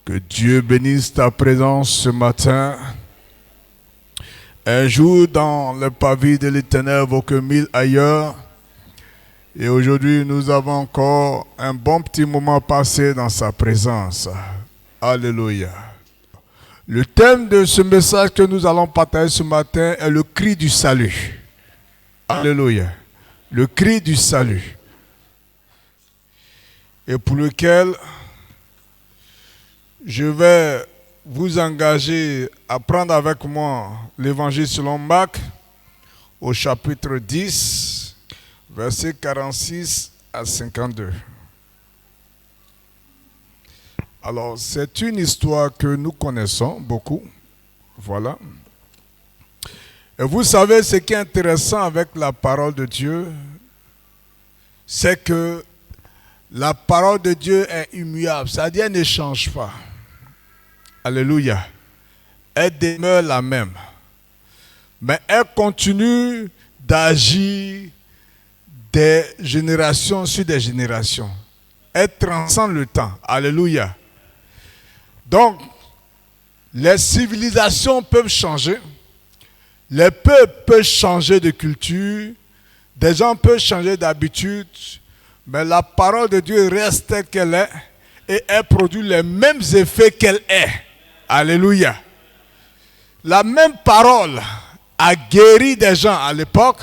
Que Dieu bénisse ta présence ce matin. Un jour dans le pavis de l'Éternel vaut que 1000 ailleurs. Et aujourd'hui, nous avons encore un bon petit moment passé dans sa présence. Alléluia. Le thème de ce message que nous allons partager ce matin est le cri du salut. Alléluia. Le cri du salut. Et pour lequel je vais vous engager à prendre avec moi l'évangile selon Marc au chapitre 10, versets 46 à 52. Alors, c'est une histoire que nous connaissons beaucoup. Voilà. Et vous savez, ce qui est intéressant avec la parole de Dieu, c'est que la parole de Dieu est immuable, c'est-à-dire elle ne change pas. Alléluia. Elle demeure la même. Mais elle continue d'agir des générations sur des générations. Elle transcende le temps. Alléluia. Donc, les civilisations peuvent changer. Les peuples peuvent changer de culture. Des gens peuvent changer d'habitude. Mais la parole de Dieu reste telle qu'elle est. Et elle produit les mêmes effets qu'elle est. Alléluia. La même parole a guéri des gens à l'époque.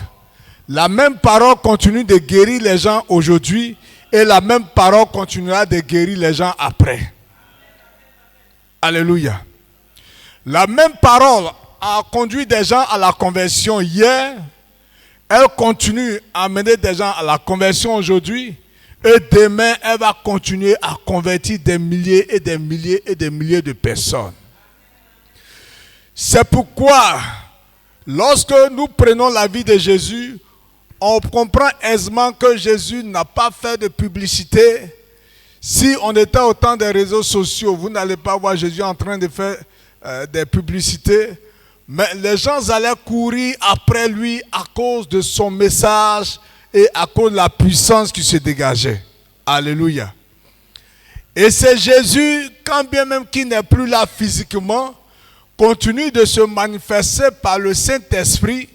La même parole continue de guérir les gens aujourd'hui. Et la même parole continuera de guérir les gens après. Alléluia. La même parole a conduit des gens à la conversion hier. Elle continue à amener des gens à la conversion aujourd'hui. Et demain, elle va continuer à convertir des milliers et des milliers et des milliers de personnes. C'est pourquoi, lorsque nous prenons la vie de Jésus, on comprend aisément que Jésus n'a pas fait de publicité. Si on était au temps des réseaux sociaux, vous n'allez pas voir Jésus en train de faire des publicités. Mais les gens allaient courir après lui à cause de son message et à cause de la puissance qui se dégageait. Alléluia. Et c'est Jésus, quand bien même qu'il n'est plus là physiquement, continue de se manifester par le Saint-Esprit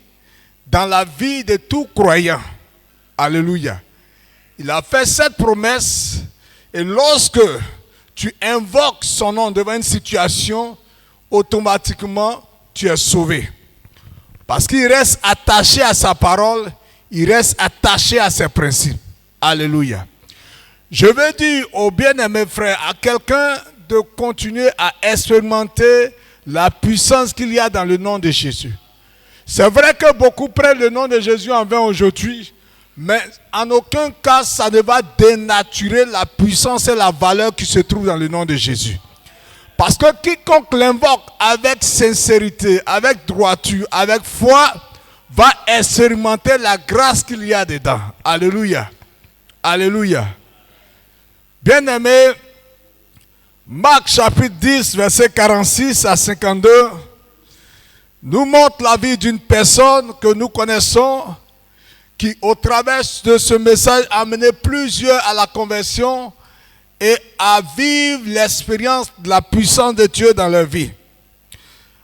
dans la vie de tout croyant. Alléluia. Il a fait cette promesse et lorsque tu invoques son nom devant une situation, automatiquement tu es sauvé. Parce qu'il reste attaché à sa parole, il reste attaché à ses principes. Alléluia. Je veux dire aux bien-aimés frères, à quelqu'un de continuer à expérimenter la puissance qu'il y a dans le nom de Jésus. C'est vrai que beaucoup prennent le nom de Jésus en vain aujourd'hui, mais en aucun cas ça ne va dénaturer la puissance et la valeur qui se trouve dans le nom de Jésus. Parce que quiconque l'invoque avec sincérité, avec droiture, avec foi, va expérimenter la grâce qu'il y a dedans. Alléluia. Alléluia. Bien-aimés, Marc chapitre 10, verset 46 à 52, nous montre la vie d'une personne que nous connaissons, qui au travers de ce message a amené plusieurs à la conversion et à vivre l'expérience de la puissance de Dieu dans leur vie.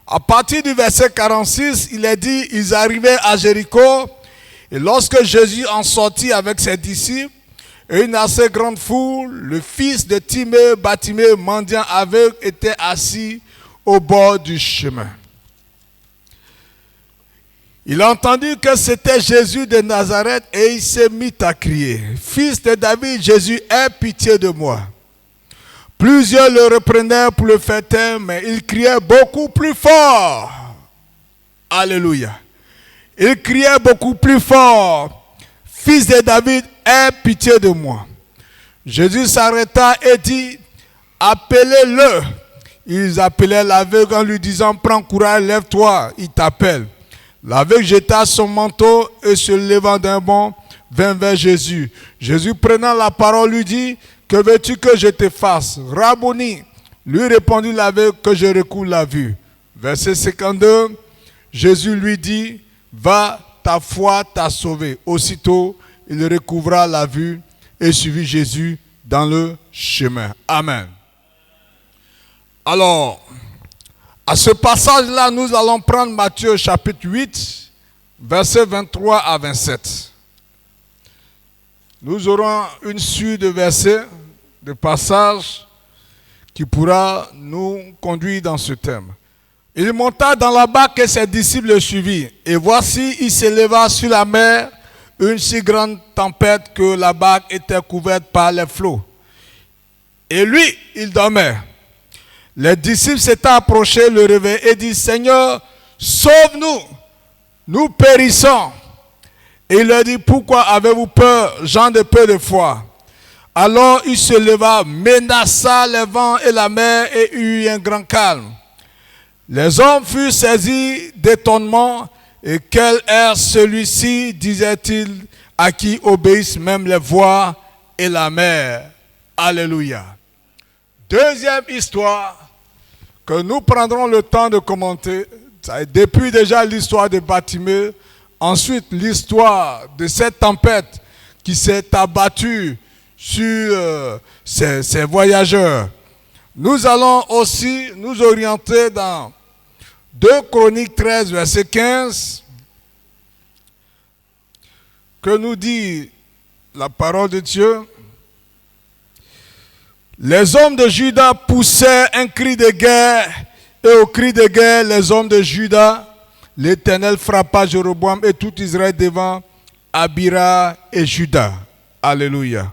À partir du verset 46, il est dit, ils arrivaient à Jéricho, et lorsque Jésus en sortit avec ses disciples, et une assez grande foule, le fils de Timée, Bartimée, mendiant aveugle, était assis au bord du chemin. Il a entendu que c'était Jésus de Nazareth et il s'est mis à crier, « Fils de David, Jésus, aie pitié de moi. » Plusieurs le reprenaient pour le faire taire, mais il criait beaucoup plus fort. Alléluia. Il criait beaucoup plus fort, « Fils de David, aie pitié de moi. » Jésus s'arrêta et dit, « Appelez-le. » Ils appelaient l'aveugle en lui disant, « Prends courage, lève-toi, il t'appelle. » L'aveugle jeta son manteau et se levant d'un bond, vint vers Jésus. Jésus prenant la parole lui dit, « Que veux-tu que je te fasse? Rabboni. » Lui répondit l'aveugle, « Que je recouvre la vue. » Verset 52, Jésus lui dit, « Va, ta foi t'a sauvé. » Aussitôt, il recouvra la vue et suivit Jésus dans le chemin. Amen. Alors, à ce passage-là, nous allons prendre Matthieu chapitre 8, versets 23 à 27. Nous aurons une suite de versets, de passages qui pourra nous conduire dans ce thème. Il monta dans la barque et ses disciples le suivirent. Et voici, il s'éleva sur la mer une si grande tempête que la barque était couverte par les flots. Et lui, il dormait. Les disciples s'étant approchés, le réveillaient et disent, Seigneur, sauve-nous, nous périssons. Et il leur dit, pourquoi avez-vous peur, gens de peu de foi? Alors il se leva, menaça les vents et la mer et eut un grand calme. Les hommes furent saisis d'étonnement. Et quel est celui-ci, disait-il, à qui obéissent même les voix et la mer? Alléluia. Deuxième histoire que nous prendrons le temps de commenter, depuis déjà l'histoire de Bartimée, ensuite l'histoire de cette tempête qui s'est abattue sur ces voyageurs. Nous allons aussi nous orienter dans 2 Chroniques 13, verset 15, que nous dit la parole de Dieu. Les hommes de Juda poussaient un cri de guerre, et au cri de guerre, les hommes de Juda, l'Éternel frappa Jéroboam et tout Israël devant Abira et Juda. Alléluia.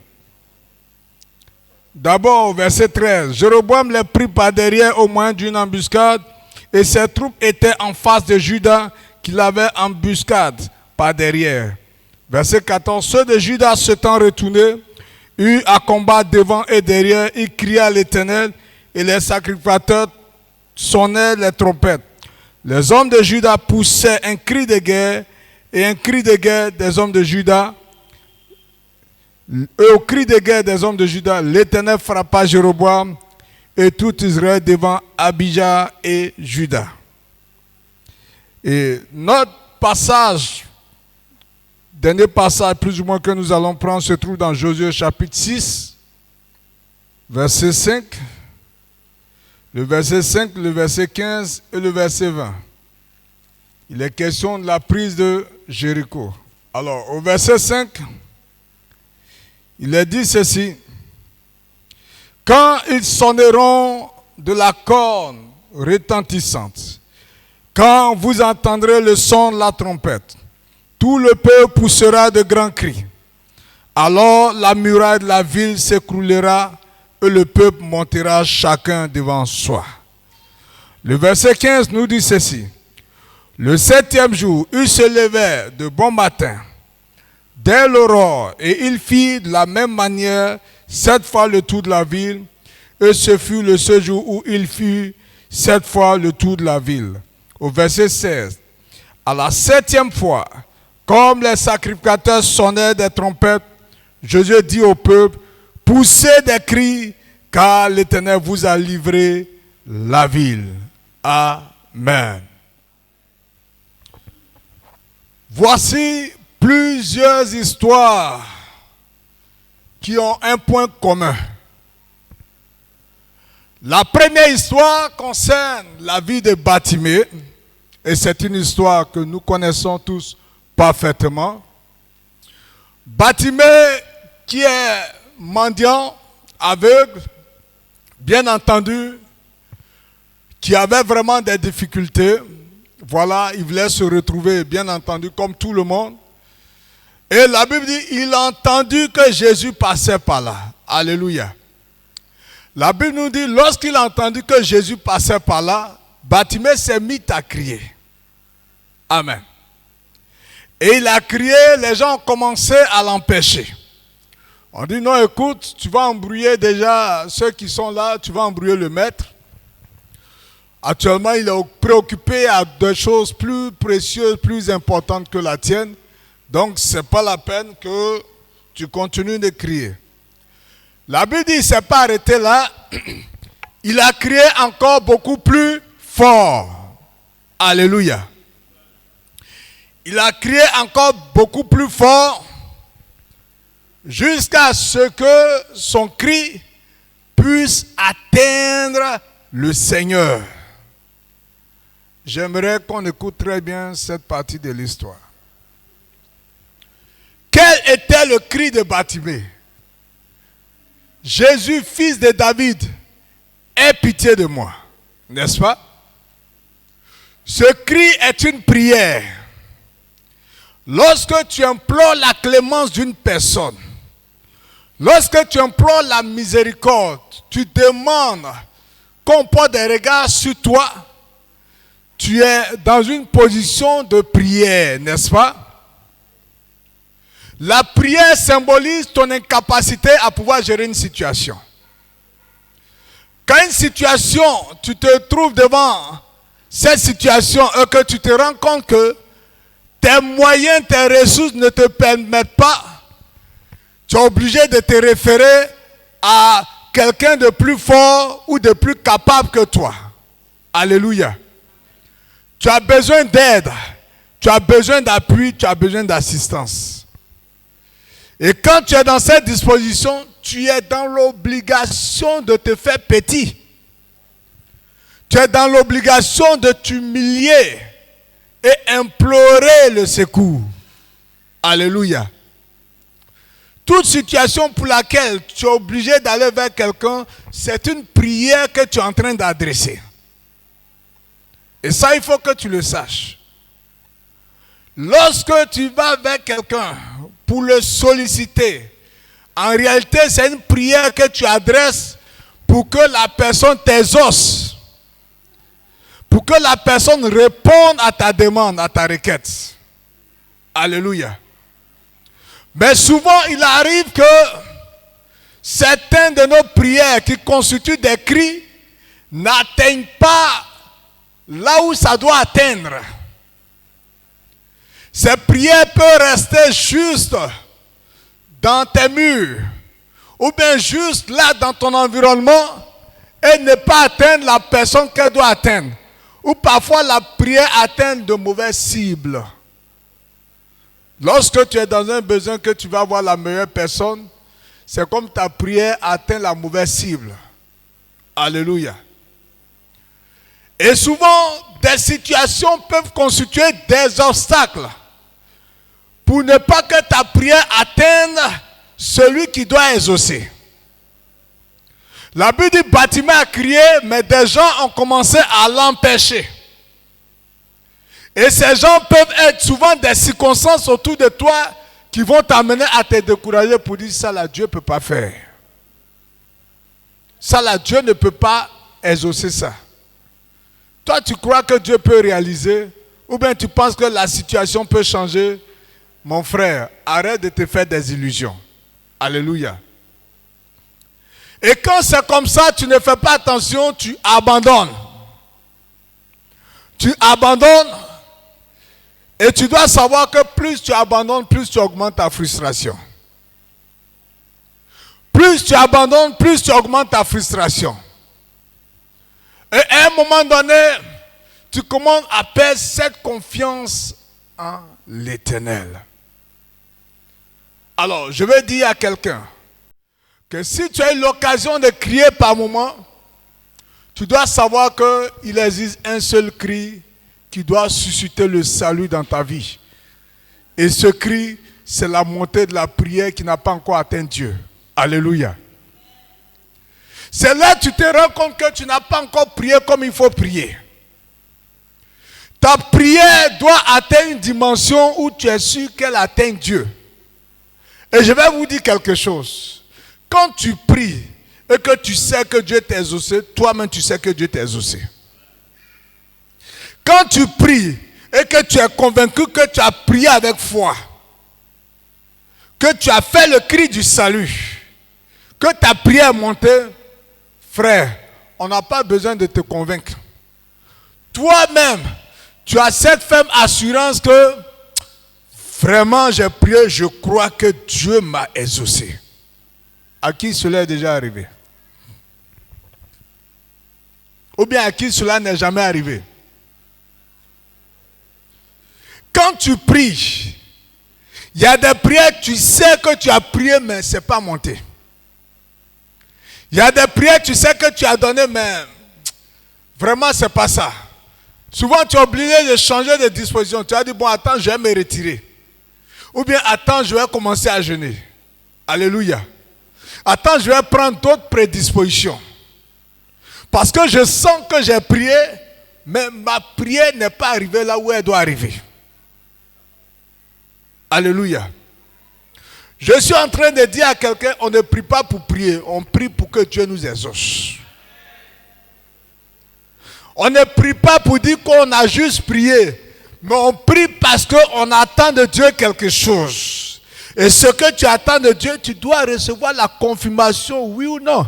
D'abord, au verset 13, Jéroboam les prit par derrière au moyen d'une embuscade, et ses troupes étaient en face de Juda, qui l'avait embuscade par derrière. Verset 14, ceux de Juda s'étant retournés, eurent à combattre devant et derrière, ils criaient à l'Éternel, et les sacrificateurs sonnaient les trompettes. Les hommes de Juda poussaient un cri de guerre, et un cri de guerre des hommes de Juda. Et au cri de guerre des hommes de Juda, l'Éternel frappa Jéroboam et tout Israël devant Abijah et Juda. Et notre passage, dernier passage plus ou moins que nous allons prendre, se trouve dans Josué chapitre 6, verset 5, le verset 5, le verset 15 et le verset 20. Il est question de la prise de Jéricho. Alors, au verset 5, il est dit ceci. Quand ils sonneront de la corne retentissante, quand vous entendrez le son de la trompette, tout le peuple poussera de grands cris. Alors la muraille de la ville s'écroulera et le peuple montera chacun devant soi. Le verset 15 nous dit ceci. Le 7e jour, ils se levèrent de bon matin, dès l'aurore, et ils firent de la même manière 7 fois le tour de la ville, et ce fut le seul jour où il fut 7 fois le tour de la ville. Au verset 16, à la 7e fois, comme les sacrificateurs sonnaient des trompettes, Josué dit au peuple, poussez des cris, car l'Éternel vous a livré la ville. Amen. Voici plusieurs histoires qui ont un point commun. La première histoire concerne la vie de Bartimée, et c'est une histoire que nous connaissons tous parfaitement. Bartimée, qui est mendiant, aveugle, bien entendu, qui avait vraiment des difficultés. Voilà, il voulait se retrouver, bien entendu, comme tout le monde. Et la Bible dit, il a entendu que Jésus passait par là. Alléluia. La Bible nous dit, lorsqu'il a entendu que Jésus passait par là, Bartimée s'est mis à crier. Amen. Et il a crié, les gens ont commencé à l'empêcher. On dit, non, écoute, tu vas embrouiller déjà ceux qui sont là, tu vas embrouiller le maître. Actuellement, il est préoccupé à des choses plus précieuses, plus importantes que la tienne. Donc, ce n'est pas la peine que tu continues de crier. La Bible dit, il ne s'est pas arrêté là. Il a crié encore beaucoup plus fort. Alléluia. Il a crié encore beaucoup plus fort jusqu'à ce que son cri puisse atteindre le Seigneur. J'aimerais qu'on écoute très bien cette partie de l'histoire. Quel était le cri de Bartimée? Jésus, fils de David, aie pitié de moi. N'est-ce pas? Ce cri est une prière. Lorsque tu implores la clémence d'une personne, lorsque tu implores la miséricorde, tu demandes qu'on porte des regards sur toi, tu es dans une position de prière, n'est-ce pas? La prière symbolise ton incapacité à pouvoir gérer une situation. Quand une situation, tu te trouves devant cette situation et que tu te rends compte que tes moyens, tes ressources ne te permettent pas, tu es obligé de te référer à quelqu'un de plus fort ou de plus capable que toi. Alléluia. Tu as besoin d'aide, tu as besoin d'appui, tu as besoin d'assistance. Et quand tu es dans cette disposition, tu es dans l'obligation de te faire petit. Tu es dans l'obligation de t'humilier et implorer le secours. Alléluia. Toute situation pour laquelle tu es obligé d'aller vers quelqu'un, c'est une prière que tu es en train d'adresser. Et ça, il faut que tu le saches. Lorsque tu vas vers quelqu'un pour le solliciter, en réalité, c'est une prière que tu adresses pour que la personne t'exauce, pour que la personne réponde à ta demande, à ta requête. Alléluia. Mais souvent, il arrive que certaines de nos prières qui constituent des cris n'atteignent pas là où ça doit atteindre. Ces prières peuvent rester juste dans tes murs ou bien juste là dans ton environnement et ne pas atteindre la personne qu'elle doit atteindre. Ou parfois la prière atteint de mauvaises cibles. Lorsque tu es dans un besoin que tu vas voir la meilleure personne, c'est comme ta prière atteint la mauvaise cible. Alléluia. Et souvent, des situations peuvent constituer des obstacles pour ne pas que ta prière atteigne celui qui doit exaucer. La Bible dit Bartimée a crié, mais des gens ont commencé à l'empêcher. Et ces gens peuvent être souvent des circonstances autour de toi qui vont t'amener à te décourager pour dire ça là, Dieu ne peut pas faire. Ça là, Dieu ne peut pas exaucer ça. Toi, tu crois que Dieu peut réaliser ou bien tu penses que la situation peut changer. Mon frère, arrête de te faire des illusions. Alléluia. Et quand c'est comme ça, tu ne fais pas attention, tu abandonnes. Tu abandonnes et tu dois savoir que plus tu abandonnes, plus tu augmentes ta frustration. Plus tu abandonnes, plus tu augmentes ta frustration. Et à un moment donné, tu commences à perdre cette confiance en l'Éternel. Alors, je vais dire à quelqu'un que si tu as eu l'occasion de crier par moment, tu dois savoir qu'il existe un seul cri qui doit susciter le salut dans ta vie. Et ce cri, c'est la montée de la prière qui n'a pas encore atteint Dieu. Alléluia. C'est là que tu te rends compte que tu n'as pas encore prié comme il faut prier. Ta prière doit atteindre une dimension où tu es sûr qu'elle atteint Dieu. Et je vais vous dire quelque chose. Quand tu pries et que tu sais que Dieu t'a exaucé, toi-même tu sais que Dieu t'a exaucé. Quand tu pries et que tu es convaincu que tu as prié avec foi, que tu as fait le cri du salut, que ta prière est montée, frère, on n'a pas besoin de te convaincre. Toi-même, tu as cette ferme assurance que vraiment j'ai prié, je crois que Dieu m'a exaucé. À qui cela est déjà arrivé? Ou bien à qui cela n'est jamais arrivé? Quand tu pries, il y a des prières, tu sais que tu as prié, mais ce n'est pas monté. Il y a des prières, tu sais que tu as donné, mais Vraiment, c'est pas ça. Souvent, tu es obligé de changer de disposition. Tu as dit, bon, attends, je vais me retirer. Ou bien, attends, je vais commencer à jeûner. Alléluia. Attends, je vais prendre d'autres prédispositions. Parce que je sens que j'ai prié, mais ma prière n'est pas arrivée là où elle doit arriver. Alléluia. Je suis en train de dire à quelqu'un, on ne prie pas pour prier, on prie pour que Dieu nous exauce. On ne prie pas pour dire qu'on a juste prié, mais on prie parce qu'on attend de Dieu quelque chose. Et ce que tu attends de Dieu, tu dois recevoir la confirmation, oui ou non.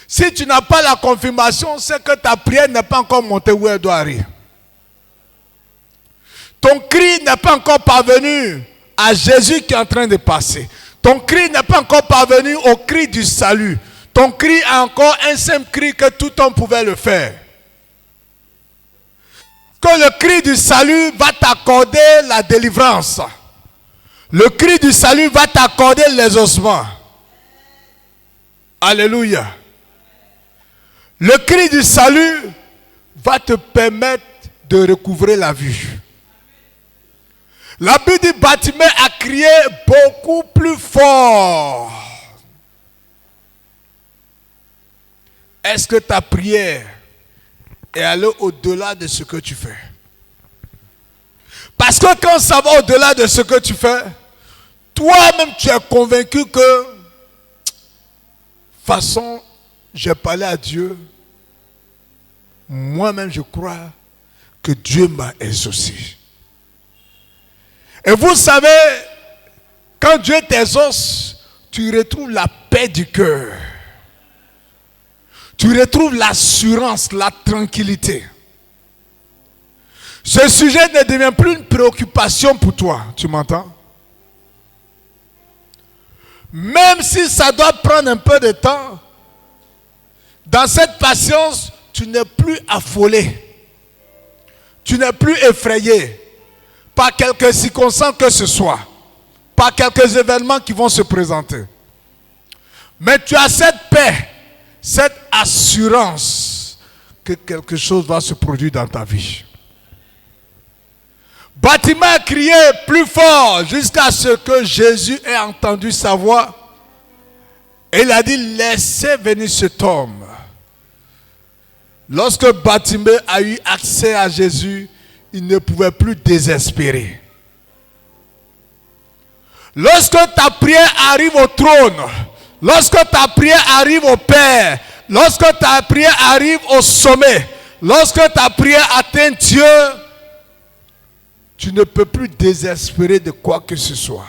Si tu n'as pas la confirmation, c'est que ta prière n'est pas encore montée où elle doit aller. Ton cri n'est pas encore parvenu à Jésus qui est en train de passer. Ton cri n'est pas encore parvenu au cri du salut. Ton cri est encore un simple cri que tout homme pouvait le faire. Que le cri du salut va t'accorder la délivrance. Le cri du salut va t'accorder l'exaucement. Alléluia. Le cri du salut va te permettre de recouvrer la vue. La Bible dit, Bartimée a crié beaucoup plus fort. Est-ce que ta prière est allée au-delà de ce que tu fais? Parce que quand ça va au-delà de ce que tu fais, toi-même tu es convaincu que, de toute façon, j'ai parlé à Dieu. Moi-même je crois que Dieu m'a exaucé. Et vous savez, quand Dieu t'exauce, tu retrouves la paix du cœur. Tu retrouves l'assurance, la tranquillité. Ce sujet ne devient plus une préoccupation pour toi, tu m'entends? Même si ça doit prendre un peu de temps, dans cette patience, tu n'es plus affolé. Tu n'es plus effrayé par quelques circonstances que ce soit, par quelques événements qui vont se présenter. Mais tu as cette paix, cette assurance que quelque chose va se produire dans ta vie. Bartimée a crié plus fort jusqu'à ce que Jésus ait entendu sa voix. Et il a dit, laissez venir cet homme. Lorsque Bartimée a eu accès à Jésus, il ne pouvait plus désespérer. Lorsque ta prière arrive au trône, lorsque ta prière arrive au Père, lorsque ta prière arrive au sommet, lorsque ta prière atteint Dieu, tu ne peux plus désespérer de quoi que ce soit.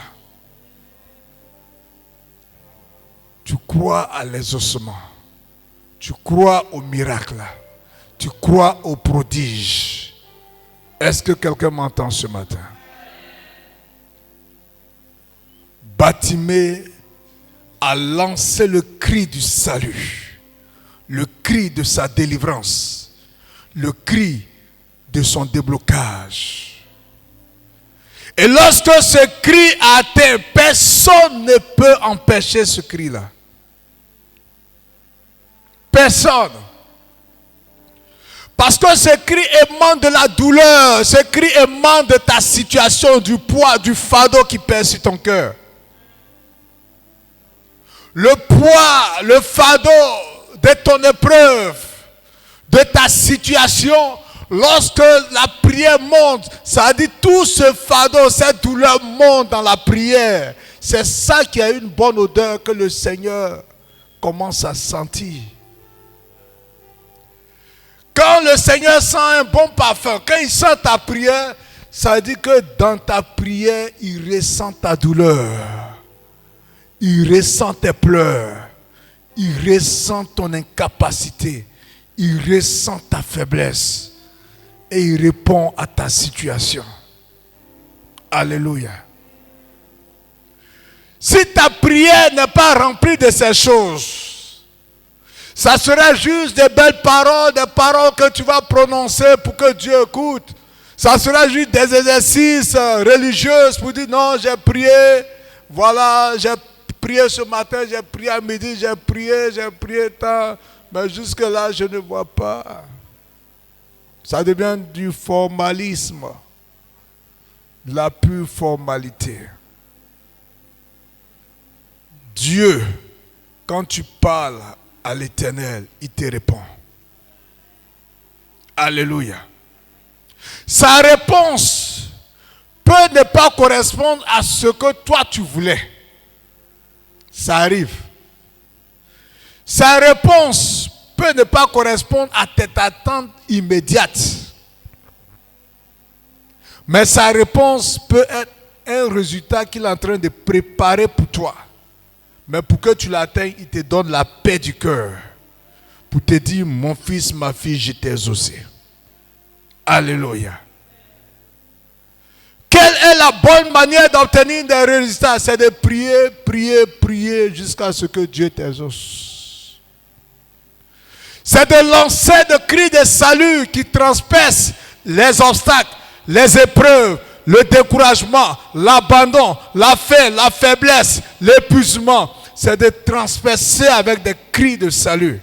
Tu crois à l'exaucement. Tu crois au miracle. Tu crois au prodige. Est-ce que quelqu'un m'entend ce matin? Bartimée a lancé le cri du salut, le cri de sa délivrance, le cri de son déblocage. Et lorsque ce cri a atteint, personne ne peut empêcher ce cri-là. Personne. Parce que ce cri émane de la douleur, ce cri émane de ta situation, du poids, du fardeau qui pèse sur ton cœur. Le poids, le fardeau de ton épreuve, de ta situation, lorsque la prière monte, ça dit tout ce fardeau, cette douleur monte dans la prière. C'est ça qui a une bonne odeur que le Seigneur commence à sentir. Quand le Seigneur sent un bon parfum, quand il sent ta prière, ça dit que dans ta prière, il ressent ta douleur. Il ressent tes pleurs. Il ressent ton incapacité. Il ressent ta faiblesse. Et il répond à ta situation. Alléluia. Si ta prière n'est pas remplie de ces choses, ça sera juste des belles paroles, des paroles que tu vas prononcer pour que Dieu écoute. Ça sera juste des exercices religieux pour dire non, j'ai prié, voilà, j'ai prié ce matin, j'ai prié à midi, j'ai prié tant. Mais jusque-là, je ne vois pas. Ça devient du formalisme, de la pure formalité. Dieu, quand tu parles à l'Éternel, il te répond. Alléluia. Sa réponse peut ne pas correspondre à ce que toi tu voulais. Ça arrive. Sa réponse peut ne pas correspondre à tes attentes immédiates. Mais sa réponse peut être un résultat qu'il est en train de préparer pour toi. Mais pour que tu l'atteignes, il te donne la paix du cœur. Pour te dire, mon fils, ma fille, je t'ai exaucé. Alléluia. Quelle est la bonne manière d'obtenir des résultats? C'est de prier, prier, prier jusqu'à ce que Dieu t'exauce. C'est de lancer des cris de salut qui transpercent les obstacles, les épreuves, le découragement, l'abandon, la faim, la faiblesse, l'épuisement. C'est de transpercer avec des cris de salut.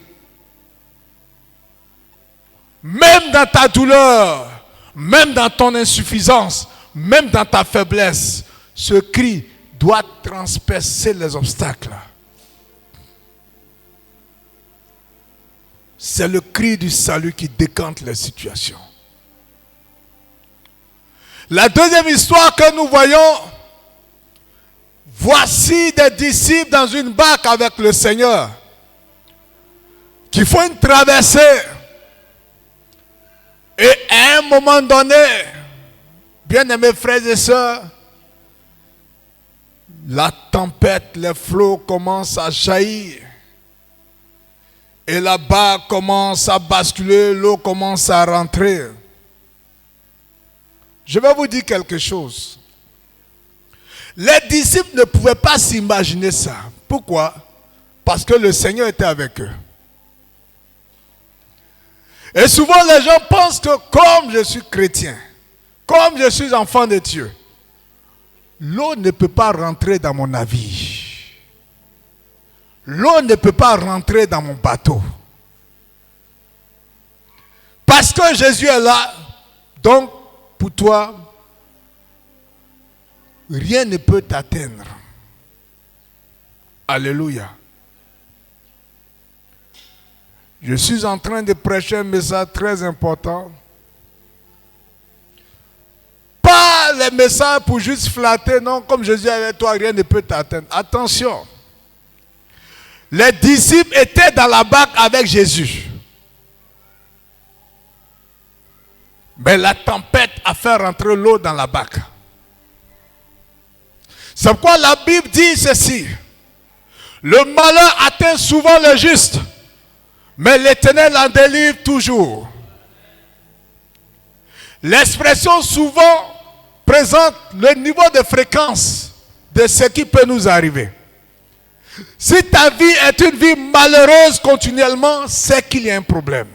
Même dans ta douleur, même dans ton insuffisance, même dans ta faiblesse, ce cri doit transpercer les obstacles. C'est le cri du salut qui décante les situations. La deuxième histoire que nous voyons, voici des disciples dans une barque avec le Seigneur qui font une traversée. Et à un moment donné, bien-aimés frères et sœurs, la tempête, les flots commencent à jaillir. Et la barque commence à basculer, l'eau commence à rentrer. Je vais vous dire quelque chose. Les disciples ne pouvaient pas s'imaginer ça. Pourquoi? Parce que le Seigneur était avec eux. Et souvent les gens pensent que comme je suis chrétien, comme je suis enfant de Dieu, l'eau ne peut pas rentrer dans mon navire. L'eau ne peut pas rentrer dans mon bateau. Parce que Jésus est là, donc pour toi, rien ne peut t'atteindre. Alléluia. Je suis en train de prêcher un message très important. Pas les messages pour juste flatter, non, comme Jésus est avec toi, rien ne peut t'atteindre. Attention. Les disciples étaient dans la barque avec Jésus. Mais la tempête a fait rentrer l'eau dans la barque. C'est pourquoi la Bible dit ceci. Le malheur atteint souvent le juste, mais l'Éternel en délivre toujours. L'expression souvent présente le niveau de fréquence de ce qui peut nous arriver. Si ta vie est une vie malheureuse continuellement, c'est qu'il y a un problème.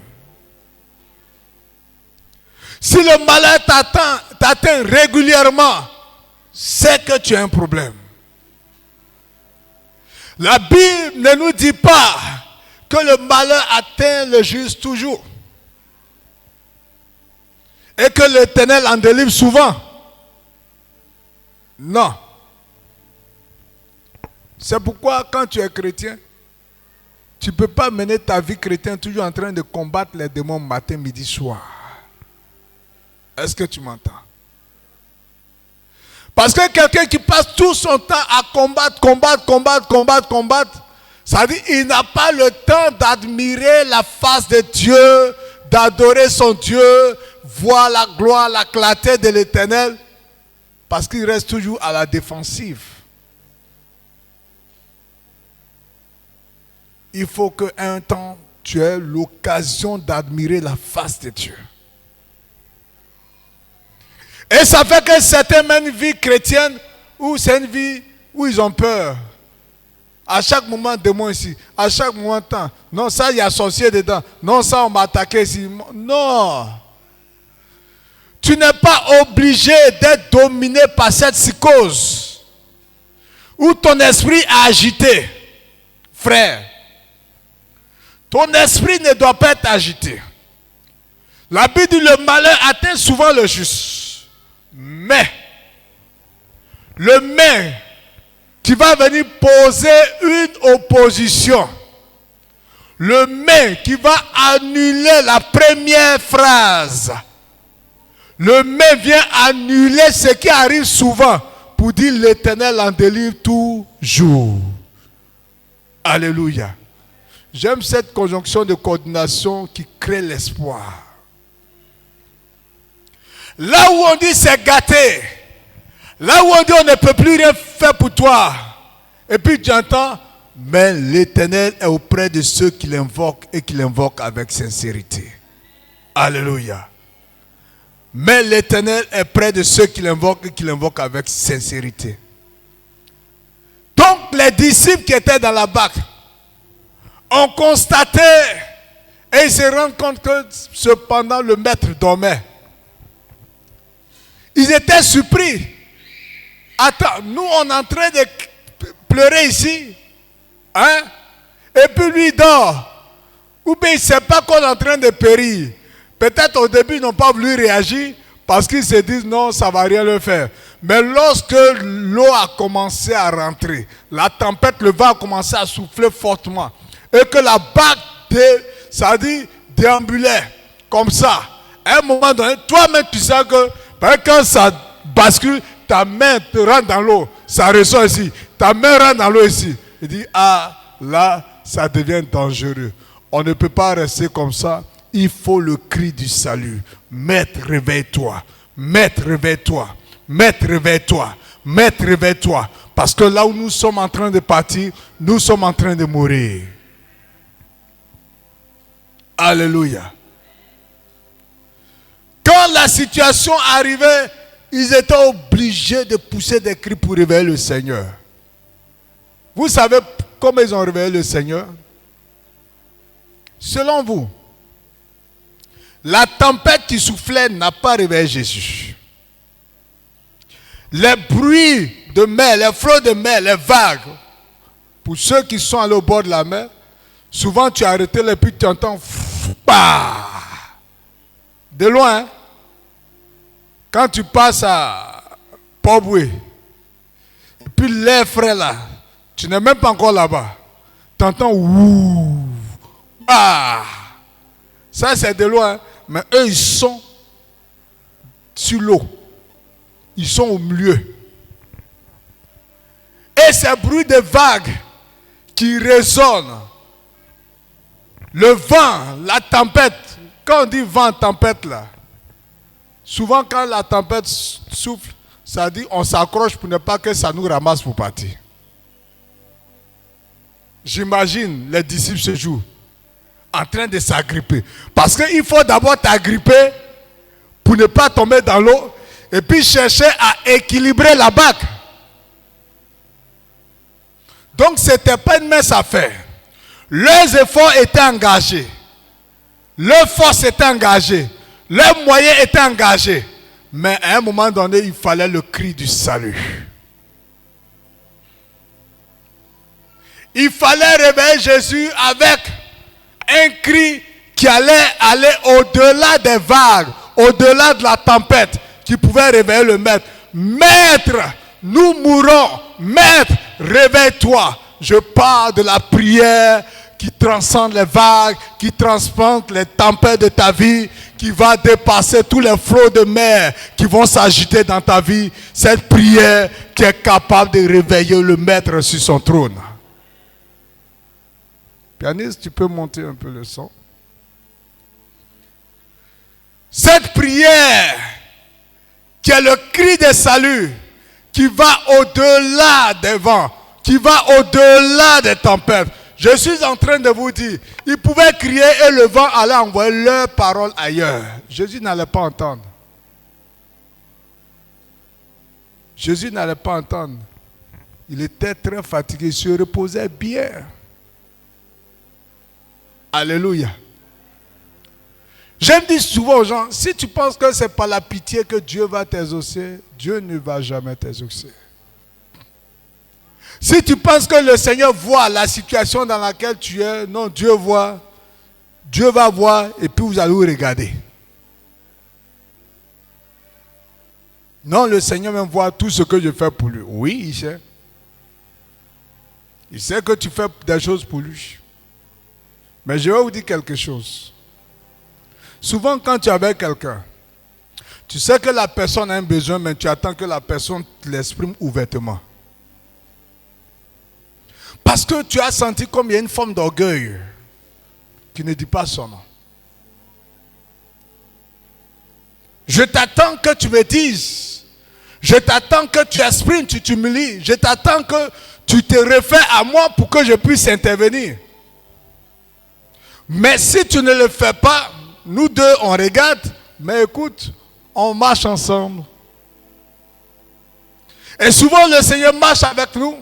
Si le malheur t'atteint régulièrement, c'est que tu as un problème. La Bible ne nous dit pas que le malheur atteint le juste toujours. Et que l'Éternel en délivre souvent. Non. C'est pourquoi quand tu es chrétien, tu ne peux pas mener ta vie chrétienne toujours en train de combattre les démons matin, midi, soir. Est-ce que tu m'entends? Parce que quelqu'un qui passe tout son temps à combattre, ça veut dire qu'il n'a pas le temps d'admirer la face de Dieu, d'adorer son Dieu, voir la gloire, la clarté de l'Éternel, parce qu'il reste toujours à la défensive. Il faut qu'un temps, tu aies l'occasion d'admirer la face de Dieu. Et ça fait que certains mènent une vie chrétienne où c'est une vie où ils ont peur. À chaque moment, démon ici. À chaque moment, temps. Non, ça, il y a sorcier dedans. Non, ça, on m'a attaqué ici. Non. Tu n'es pas obligé d'être dominé par cette psychose où ton esprit est agité. Frère, Ton esprit ne doit pas être agité. La Bible dit le malheur atteint souvent le juste. Mais, le mais qui va venir poser une opposition, le mais qui va annuler la première phrase, le mais vient annuler ce qui arrive souvent pour dire l'Éternel en délivre toujours. Alléluia. J'aime cette conjonction de coordination qui crée l'espoir. Là où on dit c'est gâté, là où on dit on ne peut plus rien faire pour toi, et puis tu entends, mais l'Éternel est auprès de ceux qui l'invoquent et qui l'invoquent avec sincérité. Alléluia. Mais l'Éternel est près de ceux qui l'invoquent et qui l'invoquent avec sincérité. Donc les disciples qui étaient dans la barque ont constaté et ils se rendent compte que cependant le maître dormait. Ils étaient surpris. Attends, nous on est en train de pleurer ici. Hein? Et puis lui dort. Ou bien il ne sait pas qu'on est en train de périr. Peut-être au début ils n'ont pas voulu réagir parce qu'ils se disent non, ça ne va rien leur faire. Mais lorsque l'eau a commencé à rentrer, la tempête, le vent a commencé à souffler fortement. Et que la barque, ça dit, déambulait comme ça. À un moment donné, toi-même tu sais que quand ça bascule, ta main te rentre dans l'eau, ça ressort ici. Ta main rentre dans l'eau ici. Il dit, ah, là, ça devient dangereux. On ne peut pas rester comme ça. Il faut le cri du salut. Maître, réveille-toi. Maître, réveille-toi. Maître, réveille-toi. Maître, réveille-toi. Parce que là où nous sommes en train de partir, nous sommes en train de mourir. Alléluia. Quand la situation arrivait, ils étaient obligés de pousser des cris pour réveiller le Seigneur. Vous savez comment ils ont réveillé le Seigneur? Selon vous, la tempête qui soufflait n'a pas réveillé Jésus. Les bruits de mer, les flots de mer, les vagues, pour ceux qui sont allés au bord de la mer, souvent tu as arrêté et puis tu entends de loin. Quand tu passes à Port-Boué, et puis l'air frais là, tu n'es même pas encore là-bas. Tu entends ouh. Ça c'est de loin. Mais eux ils sont sur l'eau. Ils sont au milieu. Et ces bruits de vagues qui résonnent. Le vent, la tempête. Quand on dit vent, tempête là. Souvent quand la tempête souffle, ça dit on s'accroche pour ne pas que ça nous ramasse pour partir. J'imagine les disciples ce jour en train de s'agripper. Parce qu'il faut d'abord t'agripper pour ne pas tomber dans l'eau et puis chercher à équilibrer la barque. Donc ce n'était pas une mince affaire. Leurs efforts étaient engagés. Leur force était engagée. Leurs moyens étaient engagés. Mais à un moment donné, il fallait le cri du salut. Il fallait réveiller Jésus avec un cri qui allait aller au-delà des vagues, au-delà de la tempête, qui pouvait réveiller le maître. Maître, nous mourrons. Maître, réveille-toi. Je parle de la prière qui transcende les vagues, qui transcende les tempêtes de ta vie, qui va dépasser tous les flots de mer qui vont s'agiter dans ta vie. Cette prière qui est capable de réveiller le maître sur son trône. Pianiste, tu peux monter un peu le son. Cette prière qui est le cri de salut, qui va au-delà des vents, qui va au-delà des tempêtes. Je suis en train de vous dire, ils pouvaient crier et le vent allait envoyer leurs paroles ailleurs. Jésus n'allait pas entendre. Jésus n'allait pas entendre. Il était très fatigué, il se reposait bien. Alléluia. J'aime dire souvent aux gens, si tu penses que c'est par la pitié que Dieu va t'exaucer, Dieu ne va jamais t'exaucer. Si tu penses que le Seigneur voit la situation dans laquelle tu es, non, Dieu voit Dieu va voir et puis vous allez vous regarder. Non, le Seigneur même voit tout ce que je fais pour lui. Oui, il sait. Il sait que tu fais des choses pour lui. Mais je vais vous dire quelque chose. Souvent, quand tu es avec quelqu'un, tu sais que la personne a un besoin, mais tu attends que la personne te l'exprime ouvertement. Parce que tu as senti comme il y a une forme d'orgueil qui ne dit pas son nom. Je t'attends que tu me dises. Je t'attends que tu exprimes, tu t'humilies. Je t'attends que tu te réfères à moi pour que je puisse intervenir. Mais si tu ne le fais pas, nous deux, on regarde, mais écoute, on marche ensemble. Et souvent, le Seigneur marche avec nous.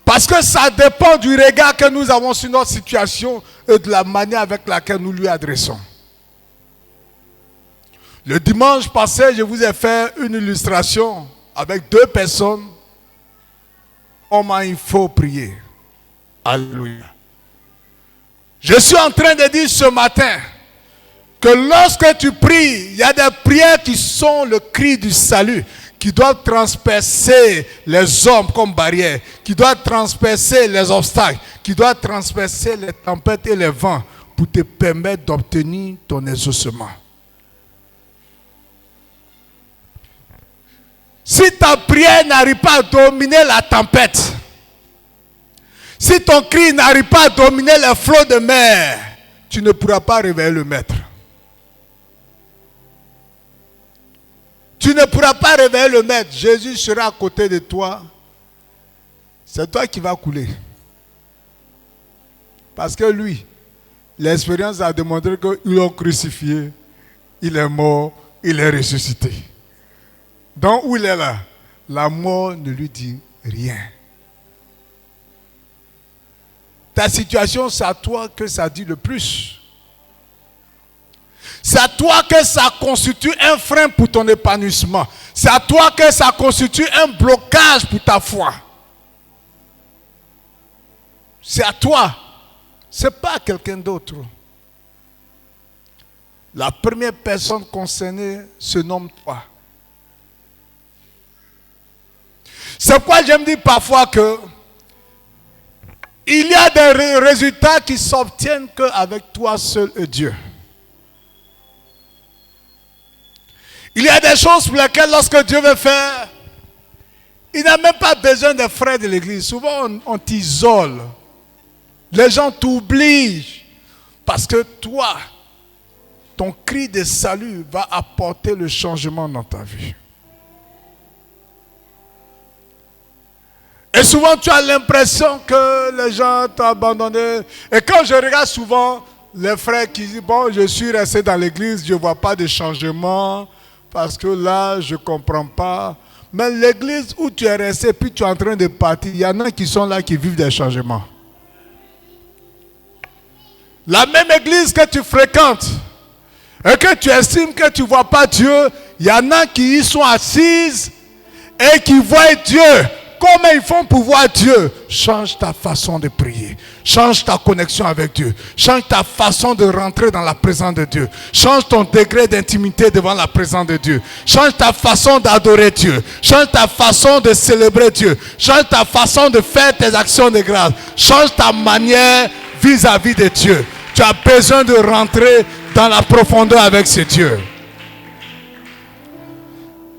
Parce que ça dépend du regard que nous avons sur notre situation et de la manière avec laquelle nous lui adressons. Le dimanche passé, je vous ai fait une illustration avec 2 personnes. Comment il faut prier. Alléluia. Je suis en train de dire ce matin que lorsque tu pries, il y a des prières qui sont le cri du salut, qui doivent transpercer les hommes comme barrière, qui doivent transpercer les obstacles, qui doivent transpercer les tempêtes et les vents pour te permettre d'obtenir ton exaucement. Si ta prière n'arrive pas à dominer la tempête, si ton cri n'arrive pas à dominer les flots de mer, tu ne pourras pas réveiller le maître. Tu ne pourras pas réveiller le maître. Jésus sera à côté de toi. C'est toi qui vas couler. Parce que lui, l'expérience a démontré qu'ils l'ont crucifié. Il est mort, il est ressuscité. Donc où il est là, la mort ne lui dit rien. Ta situation, c'est à toi que ça dit le plus. C'est à toi que ça constitue un frein pour ton épanouissement. C'est à toi que ça constitue un blocage pour ta foi. C'est à toi. Ce n'est pas à quelqu'un d'autre. La première personne concernée se nomme toi. C'est pourquoi j'aime dire parfois que il y a des résultats qui s'obtiennent qu'avec toi seul et Dieu. Il y a des choses pour lesquelles lorsque Dieu veut faire, il n'a même pas besoin des frères de l'église. Souvent on t'isole. Les gens t'oublient. Parce que toi, ton cri de salut va apporter le changement dans ta vie. Et souvent, tu as l'impression que les gens t'ont abandonné. Et quand je regarde souvent les frères qui disent, bon, je suis resté dans l'église, je ne vois pas de changement, parce que là, je ne comprends pas. Mais l'église où tu es resté, puis tu es en train de partir, il y en a qui sont là, qui vivent des changements. La même église que tu fréquentes, et que tu estimes que tu ne vois pas Dieu, il y en a qui y sont assises et qui voient Dieu. Comment ils font pour voir Dieu? Change ta façon de prier. Change ta connexion avec Dieu. Change ta façon de rentrer dans la présence de Dieu. Change ton degré d'intimité devant la présence de Dieu. Change ta façon d'adorer Dieu. Change ta façon de célébrer Dieu. Change ta façon de faire tes actions de grâce. Change ta manière vis-à-vis de Dieu. Tu as besoin de rentrer dans la profondeur avec ce Dieu.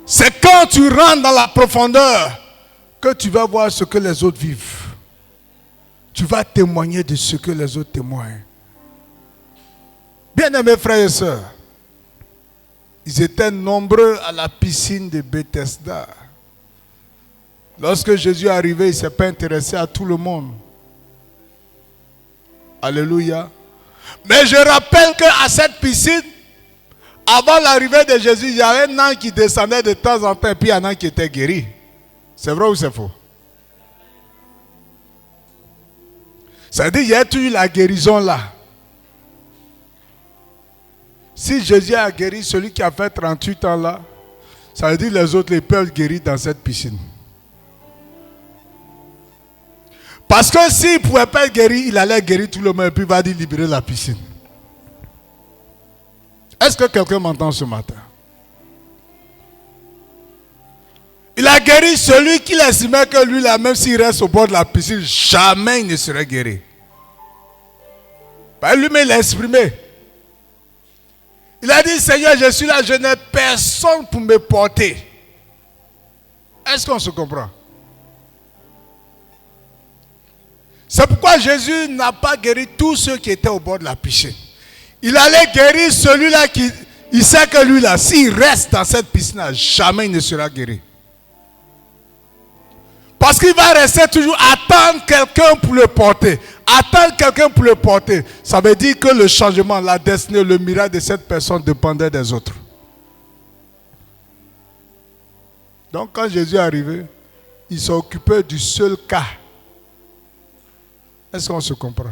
C'est quand tu rentres dans la profondeur que tu vas voir ce que les autres vivent. Tu vas témoigner de ce que les autres témoignent. Bien-aimés frères et sœurs, ils étaient nombreux à la piscine de Bethesda. Lorsque Jésus est arrivé, il ne s'est pas intéressé à tout le monde. Alléluia. Mais je rappelle qu'à cette piscine, avant l'arrivée de Jésus, il y avait un âne qui descendait de temps en temps et puis un âne qui était guéri. C'est vrai ou c'est faux? Ça veut dire qu'il y a toujours la guérison là. Si Jésus a guéri celui qui a fait 38 ans là, ça veut dire que les autres les peuvent guérir dans cette piscine. Parce que s'il ne pouvait pas être guéri, il allait guérir tout le monde et puis il va dire libérer la piscine. Est-ce que quelqu'un m'entend ce matin? Il a guéri celui qu'il estimait que lui, là, même s'il reste au bord de la piscine, jamais il ne serait guéri. Lui-même, il l'a exprimé. Il a dit, Seigneur, je suis là, je n'ai personne pour me porter. Est-ce qu'on se comprend? C'est pourquoi Jésus n'a pas guéri tous ceux qui étaient au bord de la piscine. Il allait guérir celui-là qui, il sait que lui-là, s'il reste dans cette piscine-là, jamais il ne sera guéri. Parce qu'il va rester toujours attendre quelqu'un pour le porter. Attendre quelqu'un pour le porter. Ça veut dire que le changement, la destinée, le miracle de cette personne dépendait des autres. Donc quand Jésus est arrivé, il s'est occupé du seul cas. Est-ce qu'on se comprend?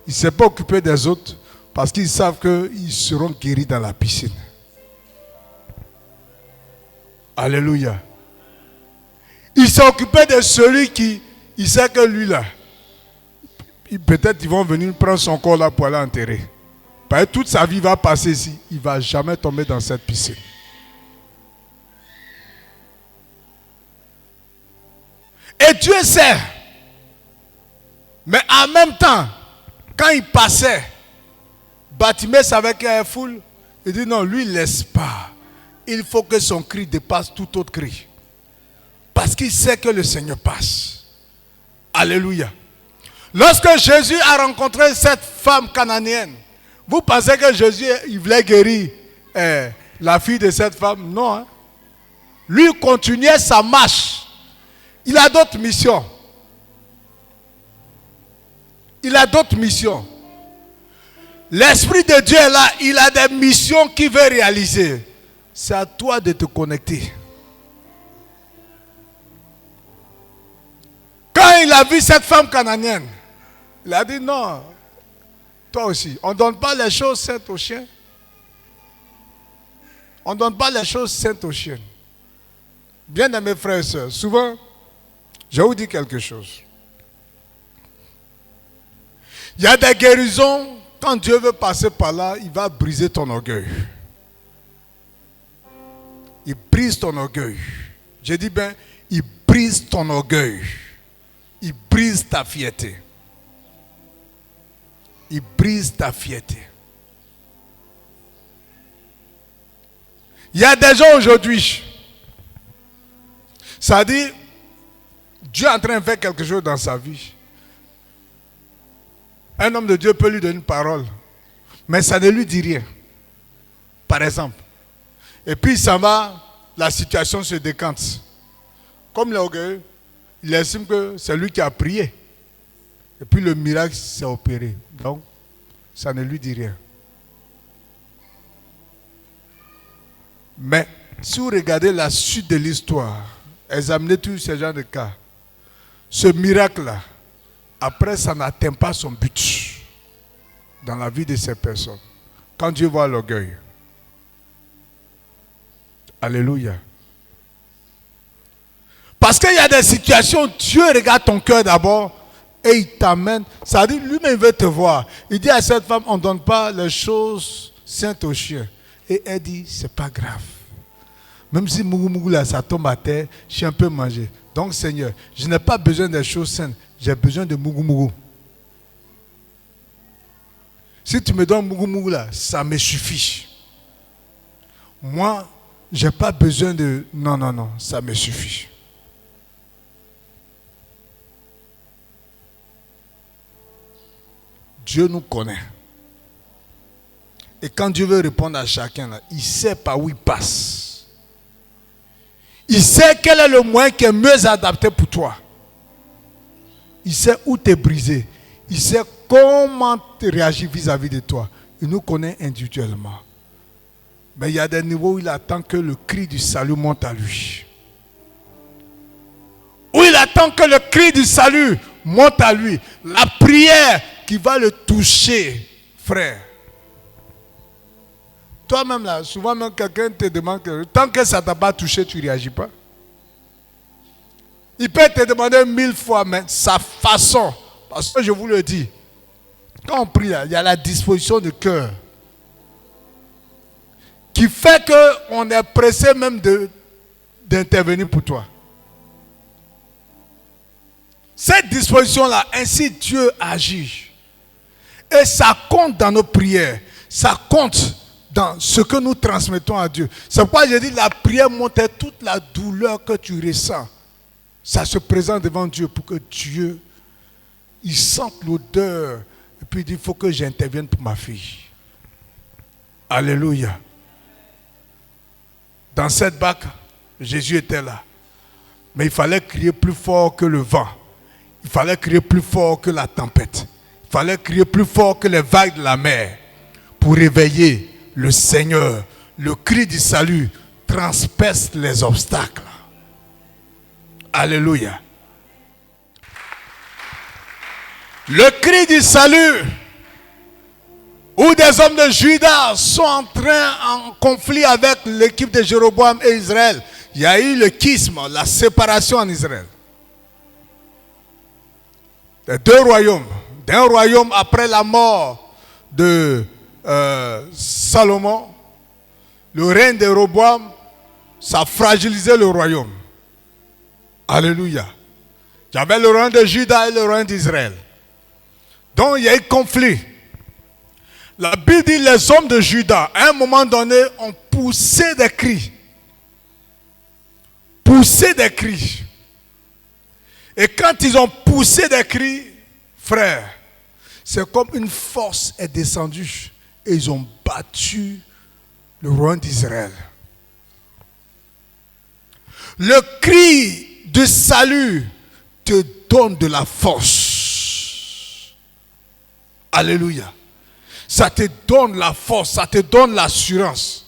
Il ne s'est pas occupé des autres parce qu'ils savent qu'ils seront guéris dans la piscine. Alléluia. Il s'est occupé de celui qui, il sait que lui là, peut-être ils vont venir prendre son corps là pour aller enterrer. Parce que toute sa vie va passer ici. Il ne va jamais tomber dans cette piscine. Et Dieu sait. Mais en même temps, quand il passait, Bartimée savait qu'il y avait foule. Il dit non, lui il ne laisse pas. Il faut que son cri dépasse tout autre cri. Parce qu'il sait que le Seigneur passe. Alléluia. Lorsque Jésus a rencontré cette femme cananéenne, vous pensez que Jésus il voulait guérir la fille de cette femme? Non. Hein? Lui continuait sa marche. Il a d'autres missions. Il a d'autres missions. L'Esprit de Dieu est là. Il a des missions qu'il veut réaliser. C'est à toi de te connecter. Quand il a vu cette femme cananéenne, il a dit non, toi aussi, on ne donne pas les choses saintes aux chiens. On ne donne pas les choses saintes aux chiens. Bien aimés frères et sœurs, souvent, je vais vous dire quelque chose. Il y a des guérisons, quand Dieu veut passer par là, il va briser ton orgueil. Il brise ton orgueil. Je dis bien, il brise ton orgueil. Il brise ta fierté. Il brise ta fierté. Il y a des gens aujourd'hui, ça dit, Dieu est en train de faire quelque chose dans sa vie. Un homme de Dieu peut lui donner une parole, mais ça ne lui dit rien. Par exemple. Et puis ça va, la situation se décante. Comme l'orgueil, il estime que c'est lui qui a prié. Et puis le miracle s'est opéré. Donc, ça ne lui dit rien. Mais, si vous regardez la suite de l'histoire, examinez tous ces genres de cas, ce miracle-là, après, ça n'atteint pas son but dans la vie de ces personnes. Quand Dieu voit l'orgueil. Alléluia. Parce qu'il y a des situations, Dieu regarde ton cœur d'abord et il t'amène. Ça dit, lui-même veut te voir. Il dit à cette femme, on ne donne pas les choses saintes aux chiens. Et elle dit, c'est pas grave. Même si mougou là, ça tombe à terre, chien peut manger. Donc Seigneur, je n'ai pas besoin des choses saintes, j'ai besoin de mougou. Si tu me donnes mougou là, ça me suffit. Moi, je n'ai pas besoin de... Non, ça me suffit. Dieu nous connaît. Et quand Dieu veut répondre à chacun, là, il sait par où il passe. Il sait quel est le moyen qui est mieux adapté pour toi. Il sait où t'es brisé. Il sait comment tu réagis vis-à-vis de toi. Il nous connaît individuellement. Mais il y a des niveaux où il attend que le cri du salut monte à lui. Où il attend que le cri du salut monte à lui. La prière qui va le toucher, frère. Toi-même là, souvent même quelqu'un te demande que tant que ça ne t'a pas touché, tu ne réagis pas. Il peut te demander 1000 fois, mais sa façon, parce que je vous le dis, quand on prie, là, il y a la disposition du cœur qui fait qu'on est pressé même d'intervenir pour toi. Cette disposition-là, ainsi Dieu agit. Et ça compte dans nos prières. Ça compte dans ce que nous transmettons à Dieu. C'est pourquoi je dis la prière montre toute la douleur que tu ressens. Ça se présente devant Dieu pour que Dieu, il sente l'odeur. Et puis il dit, il faut que j'intervienne pour ma fille. Alléluia. Dans cette barque, Jésus était là. Mais il fallait crier plus fort que le vent. Il fallait crier plus fort que la tempête. Il fallait crier plus fort que les vagues de la mer pour réveiller le Seigneur. Le cri du salut transperce les obstacles. Alléluia. Le cri du salut, où des hommes de Juda sont en conflit avec l'équipe de Jéroboam et Israël. Il y a eu le schisme, la séparation en Israël. Les deux royaumes. D'un royaume après la mort de Salomon, le règne de Jéroboam, ça a fragilisé le royaume. Alléluia. Il y avait le royaume de Juda et le royaume d'Israël. Donc il y a eu conflit. La Bible dit les hommes de Juda, à un moment donné, ont poussé des cris. Poussé des cris. Et quand ils ont poussé des cris, frère, c'est comme une force est descendue et ils ont battu le royaume d'Israël. Le cri de salut te donne de la force. Alléluia. Ça te donne la force, ça te donne l'assurance.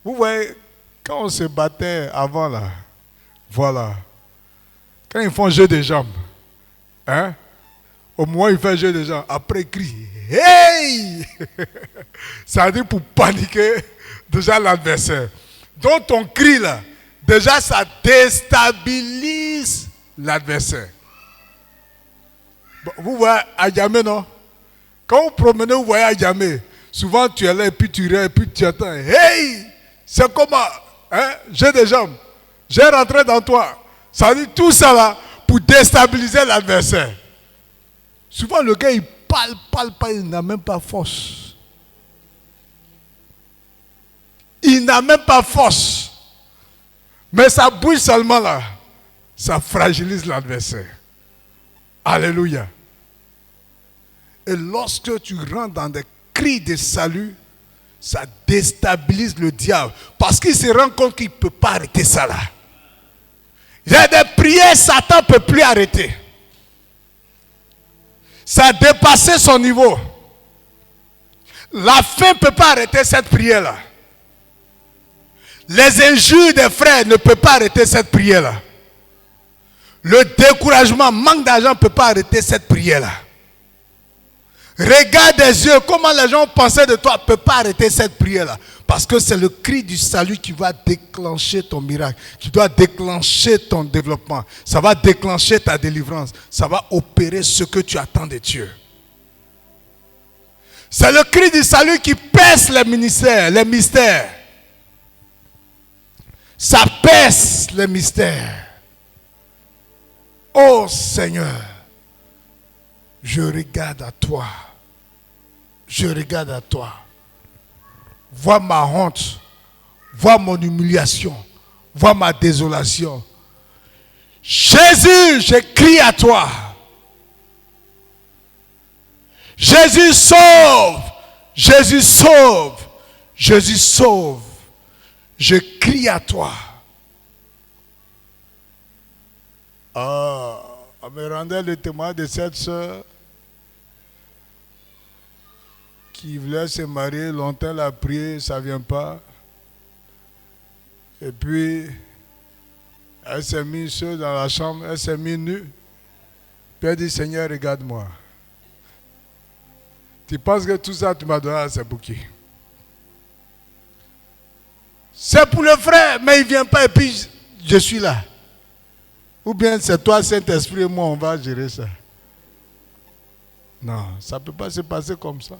Vous voyez, quand on se battait avant là, voilà. Quand ils font jeu de jambes, hein, au moment où ils font jeu de jambes, après ils crient, hey! Ça veut dire pour paniquer déjà l'adversaire. Donc ton cri là, déjà ça déstabilise l'adversaire. Bon, vous voyez à Yamé, non? Quand vous promenez, vous voyez à Yamé, souvent tu es là et puis tu rêves et puis tu attends, hey! C'est comment? Hein? Jeu de jambes. J'ai rentré dans toi. Ça veut dire tout ça là pour déstabiliser l'adversaire. Souvent le gars il parle, il n'a même pas force. Il n'a même pas force. Mais ça bouge seulement là. Ça fragilise l'adversaire. Alléluia. Et lorsque tu rentres dans des cris de salut, ça déstabilise le diable. Parce qu'il se rend compte qu'il ne peut pas arrêter ça là. Il y a des prières, Satan ne peut plus arrêter. Ça a dépassé son niveau. La faim ne peut pas arrêter cette prière-là. Les injures des frères ne peuvent pas arrêter cette prière-là. Le découragement, manque d'argent ne peut pas arrêter cette prière-là. Regarde des yeux, comment les gens pensaient de toi ne peut pas arrêter cette prière-là. Parce que c'est le cri du salut qui va déclencher ton miracle, qui doit déclencher ton développement. Ça va déclencher ta délivrance. Ça va opérer ce que tu attends de Dieu. C'est le cri du salut qui perce les mystères. Ça perce les mystères. Oh Seigneur, je regarde à toi. Je regarde à toi. Vois ma honte. Vois mon humiliation. Vois ma désolation. Jésus, je crie à toi. Jésus sauve. Jésus sauve. Jésus sauve. Je crie à toi. On me rendait le témoin de cette soeur qui voulait se marier, longtemps elle a prié, ça ne vient pas. Et puis, elle s'est mise seule dans la chambre, elle s'est mise nue. Puis elle dit, Seigneur, regarde-moi. Tu penses que tout ça, tu m'as donné, c'est pour qui? C'est pour le frère, mais il ne vient pas et puis je suis là. Ou bien c'est toi, Saint-Esprit, et moi, on va gérer ça. Non, ça ne peut pas se passer comme ça.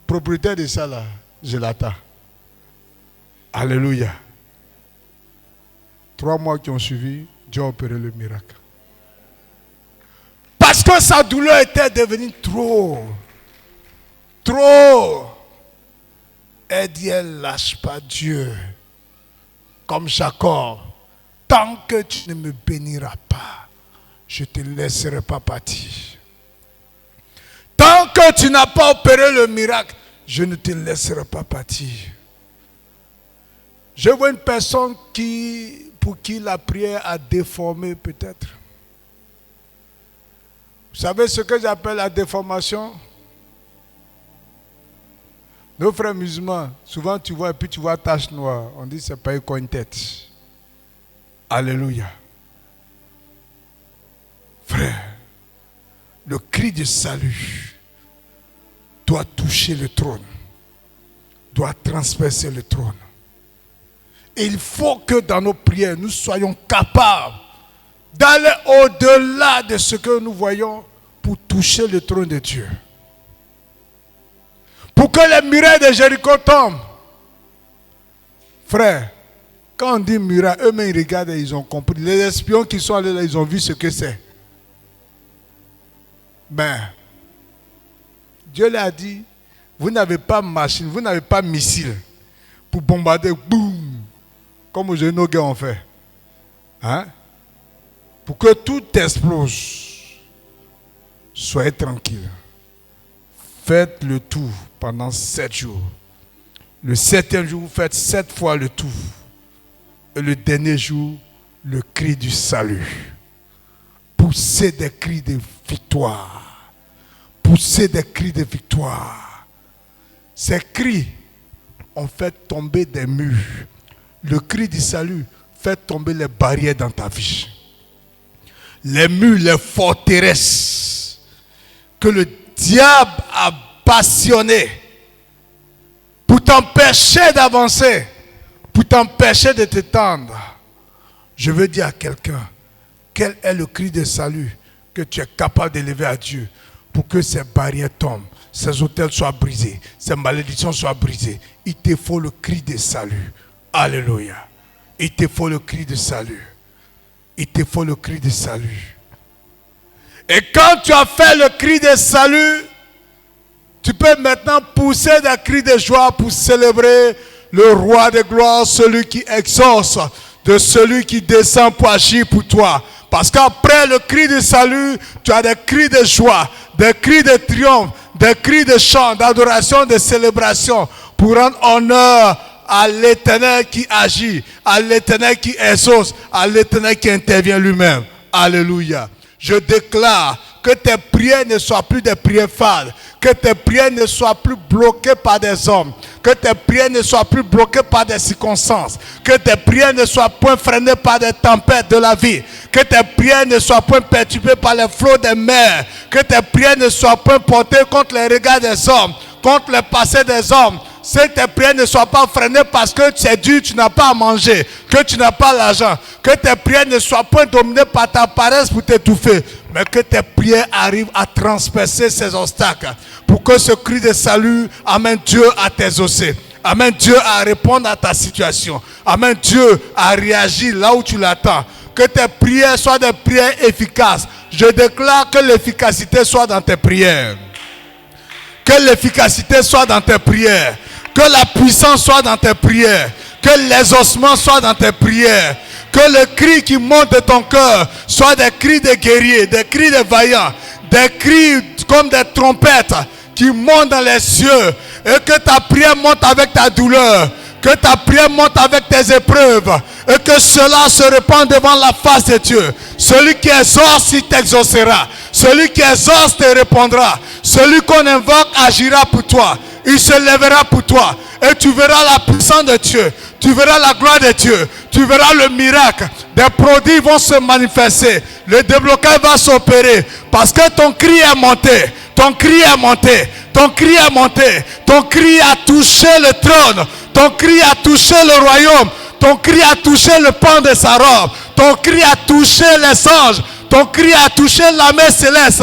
Propriétaire de ça, là, je l'attends. Alléluia. 3 mois qui ont suivi, Dieu a opéré le miracle. Parce que sa douleur était devenue trop. Elle dit, elle ne lâche pas Dieu. Comme Jacob. Tant que tu ne me béniras pas, je ne te laisserai pas partir. Tant que tu n'as pas opéré le miracle, je ne te laisserai pas partir. Je vois une personne pour qui la prière a déformé peut-être. Vous savez ce que j'appelle la déformation? Nos frères musulmans, souvent tu vois et puis tu vois tache noire. On dit c'est pas une tête. Alléluia. Frère, le cri de salut doit toucher le trône, doit transpercer le trône. Et il faut que dans nos prières, nous soyons capables d'aller au-delà de ce que nous voyons pour toucher le trône de Dieu. Pour que les murailles de Jéricho tombent. Frère, quand on dit muraille, eux-mêmes ils regardent et ils ont compris. Les espions qui sont allés là, ils ont vu ce que c'est. Ben, Dieu leur a dit, vous n'avez pas machine, vous n'avez pas missile pour bombarder, boum, comme aujourd'hui nos gars ont fait. Hein? Pour que tout explose. Soyez tranquille. Faites le tout pendant 7 jours. Le 7e jour, vous faites 7 fois le tout. Et le dernier jour, le cri du salut. Poussez des cris de victoire. Poussez des cris de victoire. Ces cris ont fait tomber des murs. Le cri du salut fait tomber les barrières dans ta vie. Les murs, les forteresses que le diable a passionné pour t'empêcher d'avancer, pour t'empêcher de t'étendre. Je veux dire à quelqu'un, quel est le cri de salut que tu es capable d'élever à Dieu pour que ces barrières tombent, ces autels soient brisés, ces malédictions soient brisées. Il te faut le cri de salut. Alléluia. Il te faut le cri de salut. Il te faut le cri de salut. Et quand tu as fait le cri de salut, tu peux maintenant pousser des cris de joie pour célébrer le roi de gloire, celui qui exauce, de celui qui descend pour agir pour toi. Parce qu'après le cri de salut, tu as des cris de joie, des cris de triomphe, des cris de chant, d'adoration, de célébration, pour rendre honneur à l'Éternel qui agit, à l'Éternel qui exauce, à l'Éternel qui intervient lui-même. Alléluia. Je déclare que tes prières ne soient plus des prières fades, que tes prières ne soient plus bloquées par des hommes, que tes prières ne soient plus bloquées par des circonstances, que tes prières ne soient point freinées par des tempêtes de la vie, que tes prières ne soient point perturbées par les flots des mers, que tes prières ne soient point portées contre les regards des hommes, contre le passé des hommes. Si tes prières ne soient pas freinées parce que tu es dur, tu n'as pas à manger, que tu n'as pas l'argent, que tes prières ne soient pas dominées par ta paresse pour t'étouffer, mais que tes prières arrivent à transpercer ces obstacles pour que ce cri de salut amène Dieu à t'exaucer, amène Dieu à répondre à ta situation, amène Dieu à réagir là où tu l'attends. Que tes prières soient des prières efficaces. Je déclare que l'efficacité soit dans tes prières. Que l'efficacité soit dans tes prières. Que la puissance soit dans tes prières. Que l'exaucement soit dans tes prières. Que le cri qui monte de ton cœur soit des cris de guerriers, des cris de vaillants, des cris comme des trompettes qui montent dans les cieux. Et que ta prière monte avec ta douleur. Que ta prière monte avec tes épreuves. Et que cela se répande devant la face de Dieu. Celui qui exauce, il t'exaucera. Celui qui exauce te répondra. Celui qu'on invoque agira pour toi. Il se lèvera pour toi. Et tu verras la puissance de Dieu. Tu verras la gloire de Dieu. Tu verras le miracle. Des produits vont se manifester. Le déblocage va s'opérer. Parce que ton cri est monté. Ton cri est monté. Ton cri est monté. Ton cri a touché le trône. Ton cri a touché le royaume. Ton cri a touché le pan de sa robe. Ton cri a touché les anges. Ton cri a touché l'armée céleste.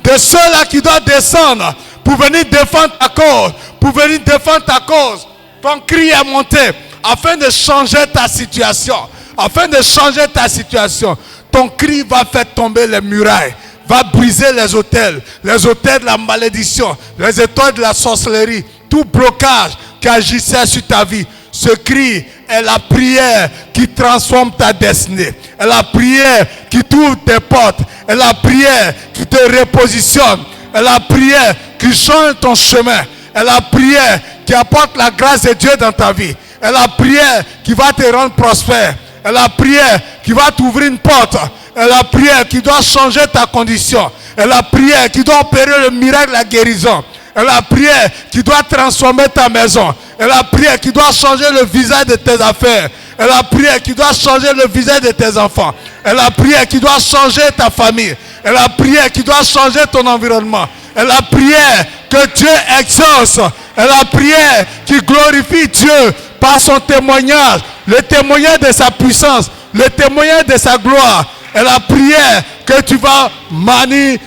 De ceux-là qui doivent descendre pour venir défendre ta cause. Pour venir défendre ta cause. Ton cri est monté afin de changer ta situation. Afin de changer ta situation. Ton cri va faire tomber les murailles. Va briser les autels de la malédiction, les autels de la sorcellerie, tout blocage qui agissait sur ta vie. Ce cri est la prière qui transforme ta destinée. est la prière qui t'ouvre tes portes, est la prière qui te repositionne, est la prière qui change ton chemin, est la prière qui apporte la grâce de Dieu dans ta vie, est la prière qui va te rendre prospère, est la prière qui va t'ouvrir une porte, est la prière qui doit changer ta condition, est la prière qui doit opérer le miracle de la guérison, est la prière qui doit transformer ta maison, est la prière qui doit changer le visage de tes affaires, est la prière qui doit changer le visage de tes enfants, est la prière qui doit changer ta famille, est la prière qui doit changer ton environnement, est la prière que Dieu exauce, est la prière qui glorifie Dieu par son témoignage, le témoignage de sa puissance, le témoignage de sa gloire, est la prière que tu vas manifester.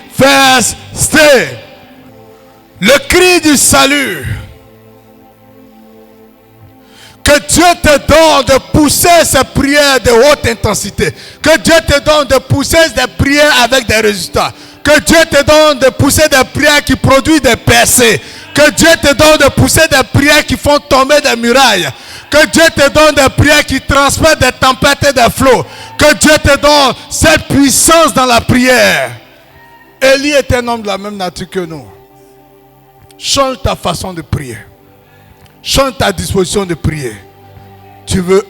Le cri du salut. Que Dieu te donne de pousser ces prières de haute intensité. Que Dieu te donne de pousser des prières avec des résultats. Que Dieu te donne de pousser des prières qui produisent des percées. Que Dieu te donne de pousser des prières qui font tomber des murailles. Que Dieu te donne des prières qui transmettent des tempêtes et des flots. Que Dieu te donne cette puissance dans la prière. Élie est un homme de la même nature que nous. Change ta façon de prier. Change ta disposition de prier. Tu veux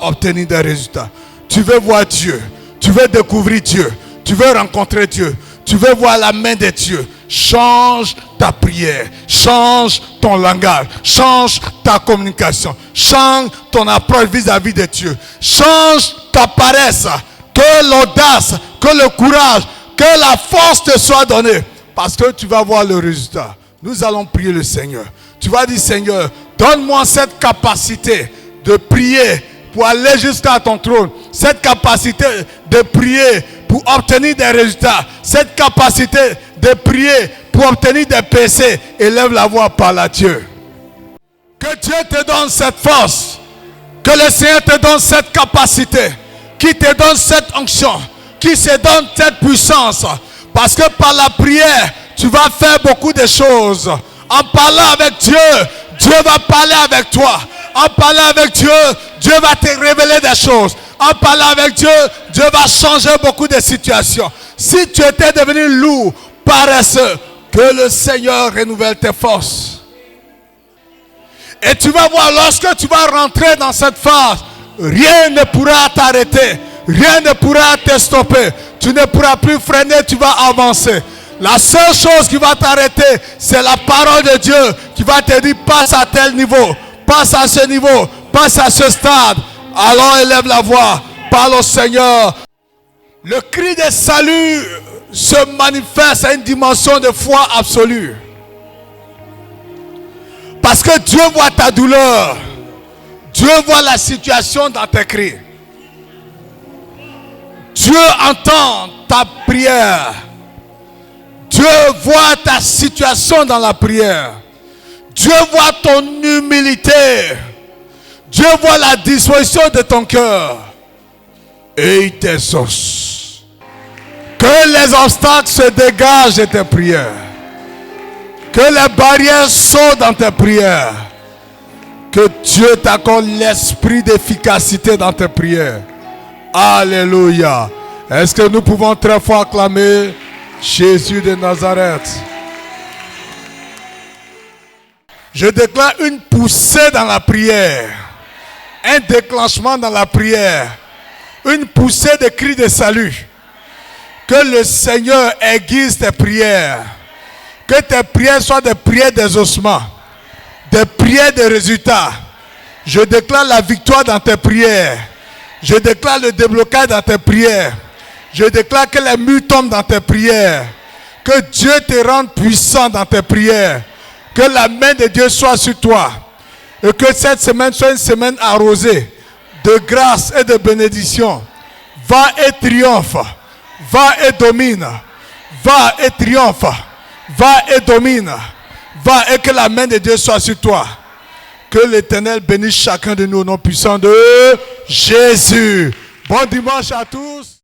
obtenir des résultats. Tu veux voir Dieu. Tu veux découvrir Dieu. Tu veux rencontrer Dieu. Tu veux voir la main de Dieu. Change ta prière. Change ton langage. Change ta communication. Change ton approche vis-à-vis de Dieu. Change ta paresse. Que l'audace, que le courage, que la force te soit donnée. Parce que tu vas voir le résultat. Nous allons prier le Seigneur. Tu vas dire, Seigneur, donne-moi cette capacité de prier pour aller jusqu'à ton trône. Cette capacité de prier pour obtenir des résultats. Cette capacité de prier pour obtenir des percées. Élève la voix, parle à Dieu. Que Dieu te donne cette force. Que le Seigneur te donne cette capacité. Qui te donne cette onction. Qui se donne cette puissance. Parce que par la prière, tu vas faire beaucoup de choses. En parlant avec Dieu, Dieu va parler avec toi. En parlant avec Dieu, Dieu va te révéler des choses. En parlant avec Dieu, Dieu va changer beaucoup de situations. Si tu étais devenu lourd, paresseux, que le Seigneur renouvelle tes forces. Et tu vas voir, lorsque tu vas rentrer dans cette phase, rien ne pourra t'arrêter. Rien ne pourra te stopper. Tu ne pourras plus freiner, tu vas avancer. La seule chose qui va t'arrêter, c'est la parole de Dieu qui va te dire passe à tel niveau, passe à ce niveau, passe à ce stade. Alors élève la voix, parle au Seigneur. Le cri de salut se manifeste à une dimension de foi absolue. Parce que Dieu voit ta douleur. Dieu voit la situation dans tes cris. Dieu entend ta prière. Dieu voit ta situation dans la prière. Dieu voit ton humilité. Dieu voit la disposition de ton cœur. Et il t'exauce. Que les obstacles se dégagent de tes prières. Que les barrières sautent dans tes prières. Que Dieu t'accorde l'esprit d'efficacité dans tes prières. Alléluia. Est-ce que nous pouvons très fort acclamer Jésus de Nazareth? Je déclare une poussée dans la prière. Un déclenchement dans la prière. Une poussée de cris de salut. Que le Seigneur aiguise tes prières. Que tes prières soient des prières d'exaucement. Des prières de résultats. Je déclare la victoire dans tes prières. Je déclare le déblocage dans tes prières. Je déclare que les murs tombent dans tes prières. Que Dieu te rende puissant dans tes prières. Que la main de Dieu soit sur toi. Et que cette semaine soit une semaine arrosée de grâce et de bénédiction. Va et triomphe. Va et domine. Va et triomphe. Va et domine. Va et que la main de Dieu soit sur toi. Que l'Éternel bénisse chacun de nous au nom puissant de Jésus. Bon dimanche à tous.